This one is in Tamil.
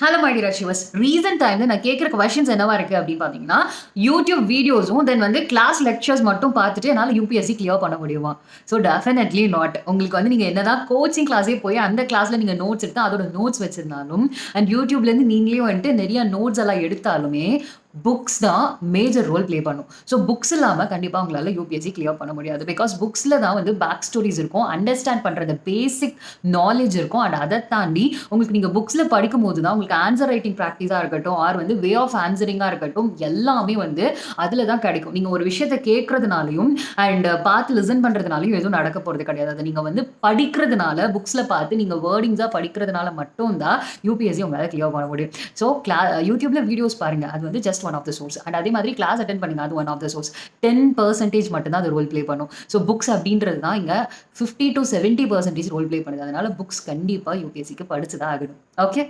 Hello my dear achievers. Recent டைம்ல நான் கேட்கிற கொஸ்டின்ஸ் என்னவா இருக்கு அப்படின்னு பார்த்தீங்கன்னா, யூடியூப் வீடியோஸும் தென் வந்து கிளாஸ் லெக்சர்ஸ் மட்டும் பார்த்துட்டு என்னால யுபிஎஸ்சி கிளியர் பண்ண முடியுமா? So definitely not. உங்களுக்கு வந்து நீங்க என்னதான் கோச்சிங் கிளாஸே போய் அந்த கிளாஸ்ல நீங்க நோட்ஸ் எடுத்து அதோட நோட்ஸ் வச்சிருந்தாலும் அண்ட் யூடியூப்லேருந்து நீங்களே வந்துட்டு நிறைய நோட்ஸ் எல்லாம் எடுத்தாலுமே புக்ஸ் தான் மேஜர் ரோல் ப்ளே பண்ணும். ஸோ புக்ஸ் இல்லாம கண்டிப்பா உங்களால யுபிஎஸ்சி கிளியர் பண்ண முடியாது. பிகாஸ் புக்ஸ்ல தான் வந்து பேக் ஸ்டோரீஸ் இருக்கும். அண்டர்ஸ்டாண்ட் பண்றது பேசிக் நாலேட்ஜ் இருக்கும். அண்ட் அத தாண்டி உங்களுக்கு நீங்க புக்ஸ்ல படிக்கும்போது தான் உங்களுக்கு ஆன்சர் ரைட்டிங் பிராக்டிஸா இருக்கட்டும், ஆர் வந்து வே ஆஃப் ஆன்சரிங்கா இருக்கட்டும், எல்லாமே வந்து அதுல தான் கிடைக்கும். நீங்க ஒரு விஷயத்த கேட்கறதுனாலயும் அண்ட் பார்த்து லிசன் பண்றதுனாலயும் எதுவும் நடக்க போறது கிடையாது. அத நீங்க வந்து படிக்கிறதுனால, புக்ஸ்ல பார்த்து நீங்க வேர்டிங்ஸா படிக்கிறதுனால மட்டும் தான் யுபிஎஸ்சி உங்களால கிளியர் பண்ண முடியும். ஸோ யூடியூப்ல வீடியோஸ் பாருங்க. அது வந்து just one of the source. And அதே மாதிரி கிளாஸ் அட்டெண்ட் பண்ணுங்க. அது ஒன் ஆஃப் த சோர்ஸ். 10% மட்டும் தான் அது ரோல் ப்ளே பண்ணும். ஸோ புக்ஸ் அப்படின்றது தான் இங்க 50 to 70% ரோல் ப்ளே பண்ணுது. அதனால புக்ஸ் கண்டிப்பா யுபிஎஸ்சிக்கு படிச்சு தான் ஆகணும். ஓகே.